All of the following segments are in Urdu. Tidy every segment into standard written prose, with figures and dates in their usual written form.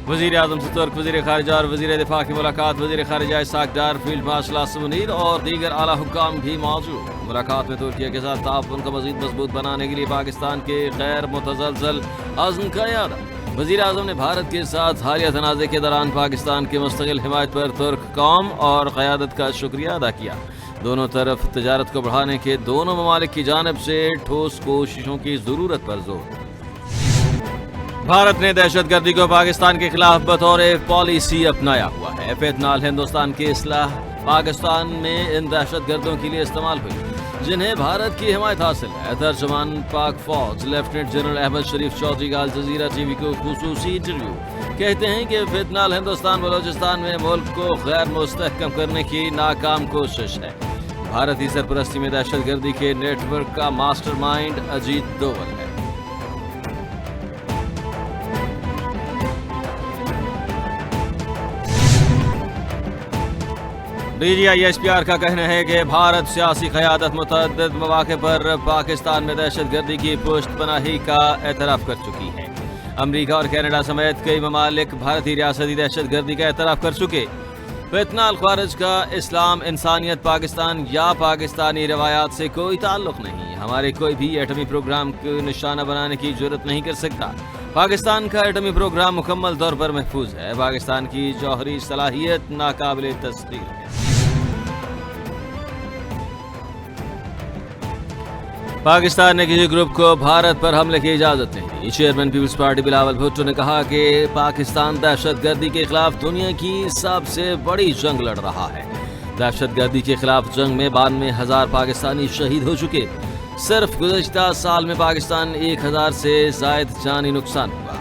وزیر اعظم سے ترک وزیر خارجہ اور وزیر دفاع کی ملاقات. وزیر خارجہ اسحاق ڈار، فیلڈ مارشل عاصم منیر اور دیگر اعلیٰ حکام بھی موجود. ملاقات میں ترکیہ کے ساتھ تعاون کو مزید مضبوط بنانے کے لیے پاکستان کے غیر متزلزل عزم کا اعادہ. وزیر اعظم نے بھارت کے ساتھ حالیہ تنازع کے دوران پاکستان کی مستقل حمایت پر ترک قوم اور قیادت کا شکریہ ادا کیا. دونوں طرف تجارت کو بڑھانے کے دونوں ممالک کی جانب سے ٹھوس کوششوں کی ضرورت پر زور. بھارت نے دہشت گردی کو پاکستان کے خلاف بطور پالیسی اپنایا ہوا ہے. فیتنال ہندوستان کی اصلاح پاکستان میں ان دہشت گردوں کے لیے استعمال ہوئی جنہیں بھارت کی حمایت حاصل ہے. ترجمان پاک فوج لیفٹیننٹ جنرل احمد شریف چودھری کا الجزیرہ ٹی وی کو خصوصی انٹرویو. کہتے ہیں کہ فیتنال ہندوستان بلوچستان میں ملک کو غیر مستحکم کرنے کی ناکام کوشش ہے. بھارتی سرپرستی میں دہشت گردی کے network mastermind Ajit اجیت دوول ہے. D G I S P R کا کہنا ہے کہ بھارت سیاسی قیادت متعدد مواقع پر پاکستان میں دہشت گردی کی پشت پناہی کا اعتراف کر چکی ہے. امریکہ اور کینیڈا سمیت کئی ممالک بھارتی ریاستی دہشت گردی کا اعتراف کر چکے. فیتنال خارج کا اسلام، انسانیت، پاکستان یا پاکستانی روایات سے کوئی تعلق نہیں. ہمارے کوئی بھی ایٹمی پروگرام کو نشانہ بنانے کی جرت نہیں کر سکتا. پاکستان کا ایٹمی پروگرام مکمل طور پر محفوظ ہے. پاکستان کی جوہری صلاحیت ناقابل تسخیر ہے. پاکستان نے کسی گروپ کو بھارت پر حملے کی اجازت نہیں دی. چیئرمین پیپلز پارٹی بلاول بھٹو نے کہا کہ پاکستان دہشت گردی کے خلاف دنیا کی سب سے بڑی جنگ لڑ رہا ہے. دہشت گردی کے خلاف جنگ میں 92,000 پاکستانی شہید ہو چکے. صرف گزشتہ سال میں پاکستان 1,000 سے زائد جانی نقصان ہوا.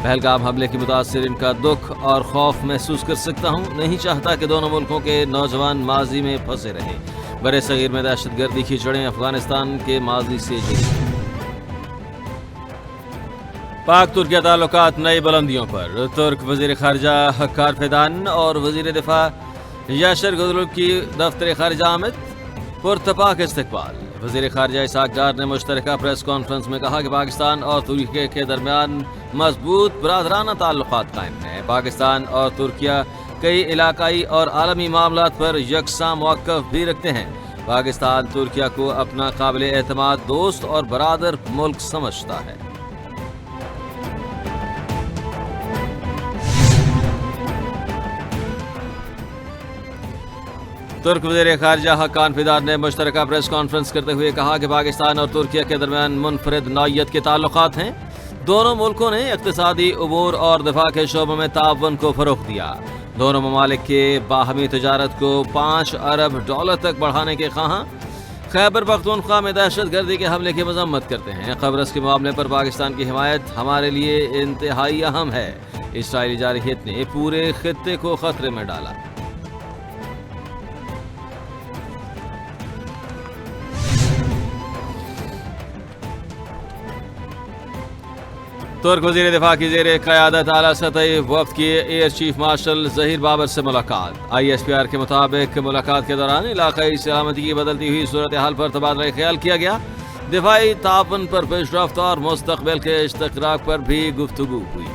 پہلگام حملے کی متاثرین کا دکھ اور خوف محسوس کر سکتا ہوں. نہیں چاہتا کہ دونوں ملکوں کے نوجوان ماضی میں پھنسے رہے. برے صغیر میں دہشت گردی کی جڑیں افغانستان کے ماضی سے جڑی ہیں. پاک ترکیہ تعلقات نئی بلندیوں پر. ترک وزیر خارجہ حکار فیدان اور وزیر دفاع یاشر گزلوگ کی دفتر خارجہ آمد. پرتپاک استقبال. وزیر خارجہ اسحاق ڈار نے مشترکہ پریس کانفرنس میں کہا کہ پاکستان اور ترکیہ کے درمیان مضبوط برادرانہ تعلقات قائم ہیں. پاکستان اور ترکیہ کئی علاقائی اور عالمی معاملات پر یکساں موقف بھی رکھتے ہیں. پاکستان ترکیہ کو اپنا قابل اعتماد دوست اور برادر ملک سمجھتا ہے. ترک وزیر خارجہ حکان فیدان نے مشترکہ پریس کانفرنس کرتے ہوئے کہا کہ پاکستان اور ترکیہ کے درمیان منفرد نوعیت کے تعلقات ہیں. دونوں ملکوں نے اقتصادی امور اور دفاع کے شعبوں میں تعاون کو فروغ دیا. دونوں ممالک کے باہمی تجارت کو $5 ارب تک بڑھانے کے خواہاں. خیبر پختونخوا میں دہشت گردی کے حملے کی مذمت کرتے ہیں. قبرص کے معاملے پر پاکستان کی حمایت ہمارے لیے انتہائی اہم ہے. اسرائیلی جارحیت نے پورے خطے کو خطرے میں ڈالا. ترک وزیر دفاع کی زیر قیادت اعلیٰ سطحی وفد کی air chief marshal Zaheer Babar سے ملاقات. آئی ایس پی آر کے مطابق ملاقات کے دوران علاقائی سلامتی کی بدلتی ہوئی صورتحال پر تبادلہ خیال کیا گیا. دفاعی تعاون پر پیش رفت اور مستقبل کے اشتراک پر بھی گفتگو ہوئی.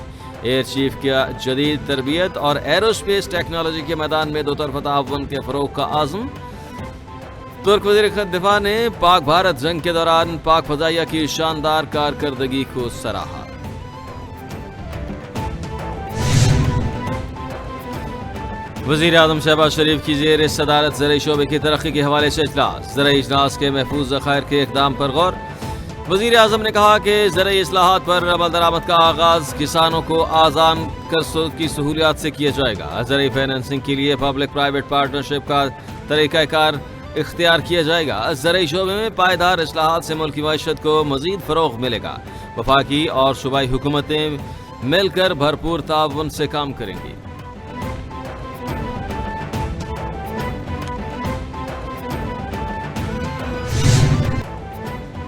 ایئر چیف کا جدید تربیت اور ایرو اسپیس ٹیکنالوجی کے میدان میں دو طرفہ تعاون کے فروغ کا عزم. ترک وزیر دفاع نے پاک بھارت جنگ کے دوران پاک فضائیہ کی شاندار کارکردگی کو سراہا. وزیر اعظم شہباز شریف کی زیر صدارت زرعی شعبے کی ترقی کے حوالے سے اجلاس. زرعی اجلاس کے محفوظ ذخائر کے اقدام پر غور. وزیر اعظم نے کہا کہ زرعی اصلاحات پر عمل درآمد کا آغاز کسانوں کو آسان کی سہولیات سے کیا جائے گا. زرعی فائننسنگ کے لیے پبلک پرائیویٹ پارٹنرشپ کا طریقہ کار اختیار کیا جائے گا. زرعی شعبے میں پائیدار اصلاحات سے ملکی معیشت کو مزید فروغ ملے گا. وفاقی اور صوبائی حکومتیں مل کر بھرپور تعاون سے کام کریں گی.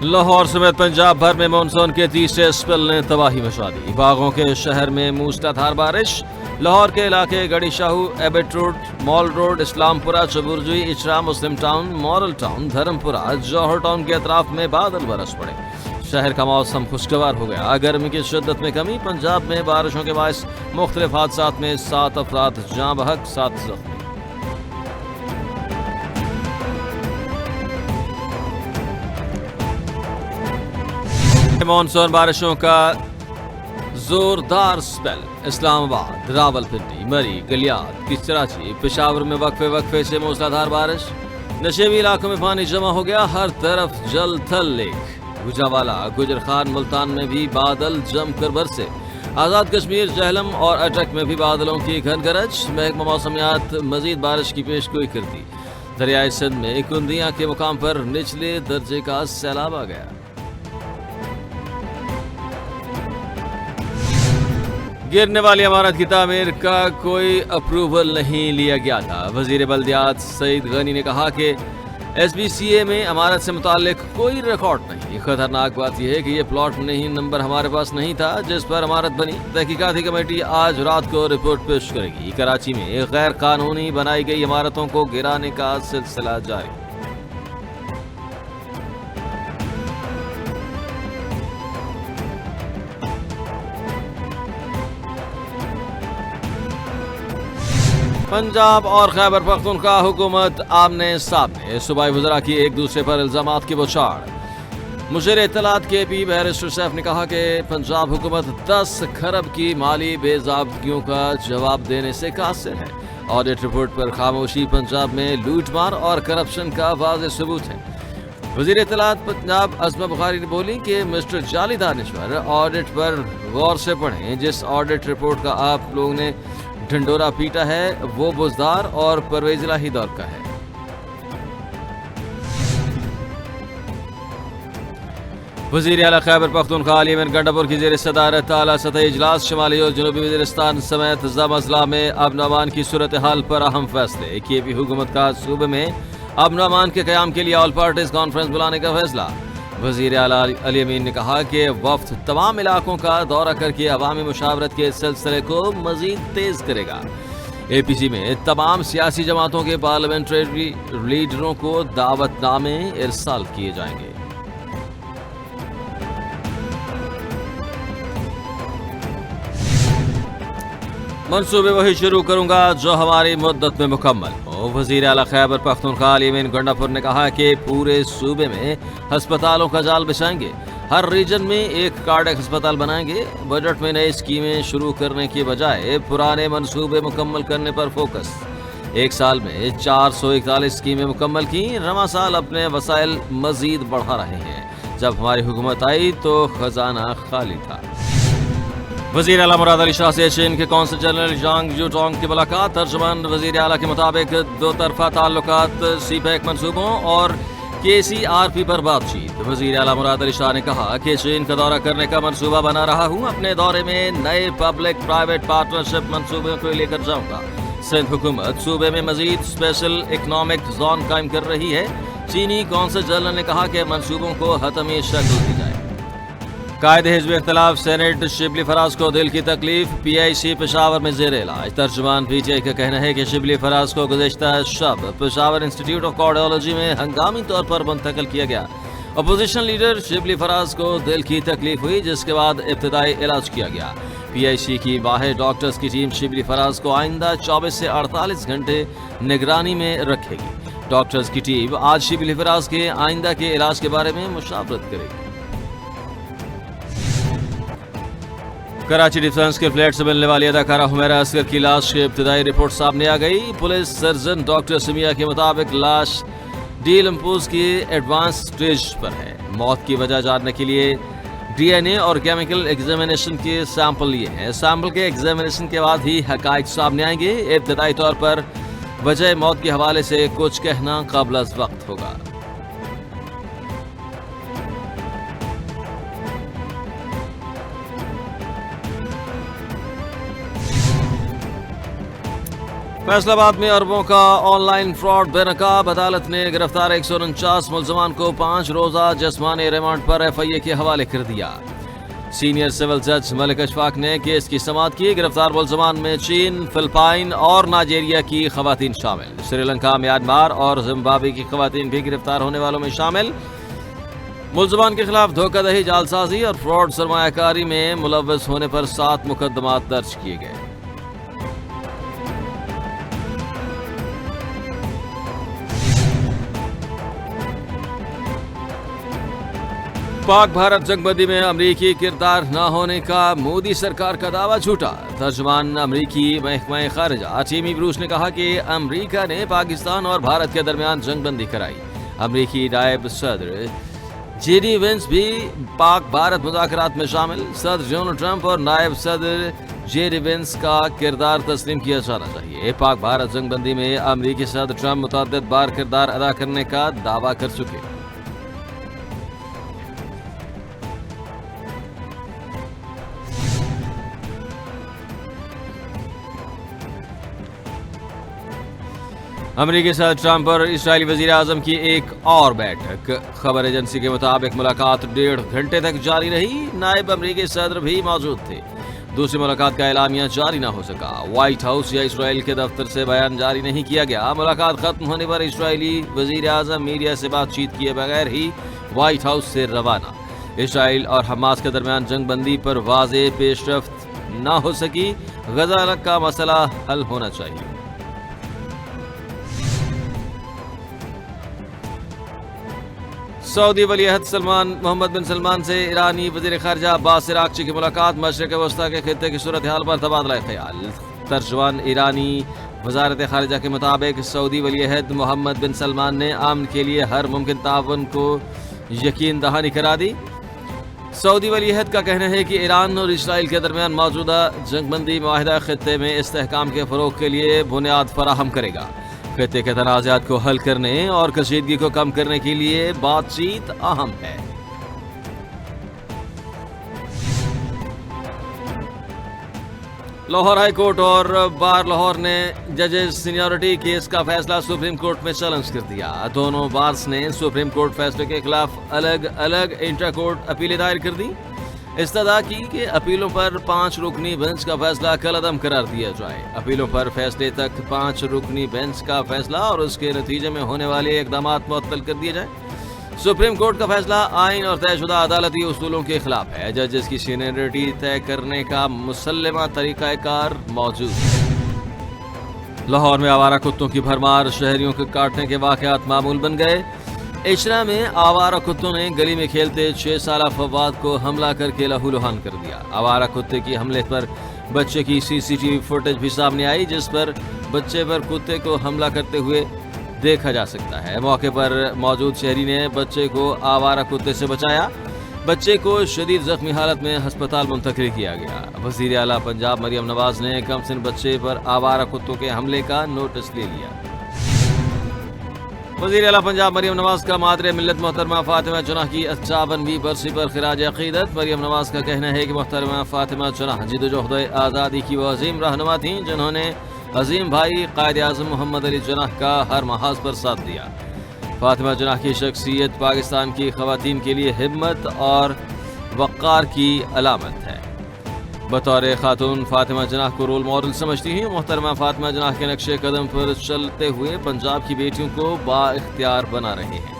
لاہور سمیت پنجاب بھر میں مانسون کے تیسرے اسپیل نے تباہی مچا دی. باغوں کے شہر میں موسلا دھار بارش. لاہور کے علاقے گڑی شاہو، ایبٹ روڈ، مال روڈ، اسلام پورہ، چبرجوئی، اچرا، مسلم ٹاؤن، مورل ٹاؤن، دھرم پورہ، جوہر ٹاؤن کے اطراف میں بادل برس پڑے. شہر کا موسم خوشگوار ہو گیا. گرمی کی شدت میں کمی. پنجاب میں بارشوں کے باعث مختلف حادثات میں 7 افراد جاں بحق 7 زخمی. مانسون بارشوں کا زوردار سپیل. اسلام آباد، راولپنڈی، مری، گلیات، کراچی، پشاور میں وقفے سے موسلادھار بارش. نشیبی علاقوں میں پانی جمع ہو گیا. ہر طرف جل تھل لیک. گوجرانوالہ، گجر خان، ملتان میں بھی بادل جم کر برسے. آزاد کشمیر، جہلم اور اٹک میں بھی بادلوں کی گھن گرج. محکمہ موسمیات مزید بارش کی پیشگوئی کرتی. دریائے سندھ میں کندیاں کے مقام پر نچلے درجے کا سیلاب آ گیا. گرنے والی عمارت کی تعمیر کا کوئی اپروول نہیں لیا گیا تھا. وزیر بلدیات سعید غنی نے کہا کہ ایس بی سی اے میں عمارت سے متعلق کوئی ریکارڈ نہیں. خطرناک بات یہ ہے کہ یہ پلاٹ نہیں نمبر ہمارے پاس نہیں تھا جس پر عمارت بنی. تحقیقاتی کمیٹی آج رات کو رپورٹ پیش کرے گی. کراچی میں غیر قانونی بنائی گئی عمارتوں کو گرانے کا سلسلہ جاری. پنجاب اور خیبر پختونخوا حکومت آمنے سامنے. صوبائی وزراء کی ایک دوسرے پر الزامات کی بوچھاڑ. مشیر اطلاعات کے پی بیرسٹر سیف نے کہا کہ پنجاب حکومت 10 کھرب کی مالی بے ضابطگیوں کا جواب دینے سے قاصر ہے. آڈٹ رپورٹ پر خاموشی پنجاب میں لوٹ مار اور کرپشن کا واضح ثبوت ہے. وزیر اطلاعات پنجاب عظمہ بخاری نے بولی کہ مسٹر جعلی دانشور آڈٹ پر غور سے پڑھیں. جس آڈٹ رپورٹ کا آپ لوگوں نے ڈھنڈورا پیٹا ہے وہ بزدار اور پرویز الہی دور کا ہے. وزیر اعلیٰ خیبر پختونخوا علی امین گنڈا پور کی زیر صدارت اعلیٰ سطحی اجلاس. شمالی اور جنوبی وزیرستان سمیت ضم اضلاع میں امن و امان کی صورتحال پر اہم فیصلے. کے پی حکومت کا صوبے میں امن و امان کے قیام کے لیے آل پارٹیز کانفرنس بلانے کا فیصلہ. وزیر اعلیٰ علی امین نے کہا کہ وفد تمام علاقوں کا دورہ کر کے عوامی مشاورت کے سلسلے کو مزید تیز کرے گا. اے پی سی میں تمام سیاسی جماعتوں کے پارلیمنٹری لیڈروں کو دعوت نامے ارسال کیے جائیں گے. منصوبے وہی شروع کروں گا جو ہماری مدت میں مکمل ہو. وزیر اعلیٰ خیبر پختونخوا علی امین گنڈا پور نے کہا کہ پورے صوبے میں ہسپتالوں کا جال بچھائیں گے. ہر ریجن میں ایک کارڈیک ہسپتال بنائیں گے. بجٹ میں نئی اسکیمیں شروع کرنے کی بجائے پرانے منصوبے مکمل کرنے پر فوکس. ایک سال میں 441 اسکیمیں مکمل کی. رواں سال اپنے وسائل مزید بڑھا رہے ہیں. جب ہماری حکومت آئی تو خزانہ خالی تھا. وزیر اعلیٰ مراد علی شاہ سے چین کے قونصل جنرل جانگ یوٹونگ کی ملاقات. ترجمان وزیر اعلیٰ کے مطابق دو طرفہ تعلقات، سی پیک منصوبوں اور کے سی آر پی پر بات چیت. وزیر اعلیٰ مراد علی شاہ نے کہا کہ چین کا دورہ کرنے کا منصوبہ بنا رہا ہوں. اپنے دورے میں نئے پبلک پرائیویٹ پارٹنرشپ منصوبوں کو لے کر جاؤں گا. سندھ حکومت صوبے میں مزید اسپیشل اکنامک زون قائم کر رہی ہے. چینی قونصل جنرل نے کہا کہ منصوبوں کو حتمی شکل دی جائے. قائد حزب اختلاف سینیٹ شبلی فراز کو دل کی تکلیف. پی آئی سی پشاور میں زیر علاج. ترجمان پی ٹی آئی کا کہنا ہے کہ شبلی فراز کو گزشتہ شب پشاور انسٹیٹیوٹ آف کارڈیالوجی میں ہنگامی طور پر منتقل کیا گیا. اپوزیشن لیڈر شبلی فراز کو دل کی تکلیف ہوئی جس کے بعد ابتدائی علاج کیا گیا. پی آئی سی کی باہر ڈاکٹرز کی ٹیم شبلی فراز کو آئندہ 24 سے 48 گھنٹے نگرانی میں رکھے گی. ڈاکٹرز کی ٹیم آج شبلی فراز کے آئندہ کے علاج کے بارے میں مشاورت کرے گی. کراچی ڈیفنس کے فلیٹ سے ملنے والی اداکارہ حمیرہ اصغر کی لاش کی ابتدائی رپورٹ سامنے آ گئی. پولیس سرجن ڈاکٹر سمیہ کے مطابق لاش ڈی لمپوز کی ایڈوانس سٹیج پر ہے. موت کی وجہ جاننے کے لیے ڈی این اے اور کیمیکل ایگزامینیشن کے سیمپل لیے ہیں. سیمپل کے ایگزامینیشن کے بعد ہی حقائق سامنے آئیں گے. ابتدائی طور پر وجہ موت کے حوالے سے کچھ کہنا قابل از وقت ہوگا. فیصل آباد میں اربوں کا آن لائن فراڈ بے نقاب. عدالت نے گرفتار 149 ملزمان کو 5 روزہ جسمانی ریمانڈ پر ایف آئی اے کے حوالے کر دیا. سینئر سول جج ملک اشفاق نے کیس کی سماعت کی. گرفتار ملزمان میں چین، فلپائن اور نائجیریا کی خواتین شامل. سری لنکا، میانمار اور زمبابوے کی خواتین بھی گرفتار ہونے والوں میں شامل. ملزمان کے خلاف دھوکہ دہی، جعلسازی اور فراڈ سرمایہ کاری میں ملوث ہونے پر 7 مقدمات درج کیے گئے۔ پاک بھارت جنگ بندی میں امریکی کردار نہ ہونے کا مودی سرکار کا دعویٰ جھوٹا۔ ترجمان امریکی محکمہ خارجہ ٹیمی بروس نے کہا کہ امریکہ نے پاکستان اور بھارت کے درمیان جنگ بندی کرائی۔ امریکی نائب صدر جے ڈی وینس بھی پاک بھارت مذاکرات میں شامل۔ صدر ڈونلڈ ٹرمپ اور نائب صدر جے ڈی وینس کا کردار تسلیم کیا جانا چاہیے۔ پاک بھارت جنگ بندی میں امریکی صدر ٹرمپ متعدد بار کردار ادا کرنے کا دعویٰ کر چکے۔ امریکی صدر ٹرمپ اور اسرائیلی وزیر اعظم کی ایک اور بیٹھک۔ خبر ایجنسی کے مطابق ملاقات 1.5 گھنٹے تک جاری رہی۔ نائب امریکی صدر بھی موجود تھے۔ دوسری ملاقات کا اعلامیہ جاری نہ ہو سکا۔ وائٹ ہاؤس یا اسرائیل کے دفتر سے بیان جاری نہیں کیا گیا۔ ملاقات ختم ہونے پر اسرائیلی وزیر اعظم میڈیا سے بات چیت کیے بغیر ہی وائٹ ہاؤس سے روانہ۔ اسرائیل اور حماس کے درمیان جنگ بندی پر واضح پیش رفت نہ ہو سکی۔ غزہ کا مسئلہ حل ہونا چاہیے۔ سعودی ولی عہد محمد بن سلمان سے ایرانی وزیر خارجہ عباس عراقچی کی ملاقات۔ مشرق وسطیٰ کے خطے کی صورتحال پر تبادلہ خیال۔ ترجمان ایرانی وزارت خارجہ کے مطابق سعودی ولی عہد محمد بن سلمان نے امن کے لیے ہر ممکن تعاون کو یقین دہانی کرا دی۔ سعودی ولی عہد کا کہنا ہے کہ ایران اور اسرائیل کے درمیان موجودہ جنگ بندی معاہدہ خطے میں استحکام کے فروغ کے لیے بنیاد فراہم کرے گا۔ خطے کے تنازعات کو حل کرنے اور کشیدگی کو کم کرنے کے لیے بات چیت اہم ہے۔ لاہور ہائی کورٹ اور بار لاہور نے ججز سینیورٹی کیس کا فیصلہ سپریم کورٹ میں چیلنج کر دیا۔ دونوں بارز نے سپریم کورٹ فیصلے کے خلاف الگ الگ انٹرا کورٹ اپیلیں دائر کر دی۔ استدعا کی کہ اپیلوں پر 5 رکنی بینچ کا فیصلہ کالعدم قرار دیا جائے۔ اپیلوں پر فیصلے تک 5 رکنی بینچ کا فیصلہ اور اس کے نتیجے میں ہونے والے اقدامات معطل کر دیے جائیں۔ سپریم کورٹ کا فیصلہ آئین اور طے شدہ عدالتی اصولوں کے خلاف ہے۔ ججز کی سینیورٹی طے کرنے کا مسلمہ طریقہ کار موجود ہے۔ لاہور میں آوارہ کتوں کی بھرمار، شہریوں کے کاٹنے کے واقعات معمول بن گئے۔ اشرا میں آوارہ کتوں نے گلی میں کھیلتے 6 سالہ فواد کو حملہ کر کے لہو لہان کر دیا۔ آوارہ کتے کی حملے پر بچے کی CCTV فوٹیج بھی سامنے آئی، جس پر بچے پر کتے کو حملہ کرتے ہوئے دیکھا جا سکتا ہے۔ موقع پر موجود شہری نے بچے کو آوارہ کتے سے بچایا۔ بچے کو شدید زخمی حالت میں ہسپتال منتقل کیا گیا۔ وزیر اعلیٰ پنجاب مریم نواز نے کم سن بچے پر آوارہ کتوں کے حملے کا نوٹس لے لیا۔ وزیر اعلیٰ پنجاب مریم نواز کا مادر ملت محترمہ فاطمہ جناح کی 58ویں برسی پر خراج عقیدت۔ مریم نواز کا کہنا ہے کہ محترمہ فاطمہ جناح جدوجہد آزادی کی وہ عظیم رہنما تھیں جنہوں نے عظیم بھائی قائد اعظم محمد علی جناح کا ہر محاذ پر ساتھ دیا۔ فاطمہ جناح کی شخصیت پاکستان کی خواتین کے لیے ہمت اور وقار کی علامت ہے۔ بطور خاتون فاطمہ جناح کو رول ماڈل سمجھتی ہیں۔ محترمہ فاطمہ جناح کے نقش قدم پر چلتے ہوئے پنجاب کی بیٹیوں کو با اختیار بنا رہے ہیں۔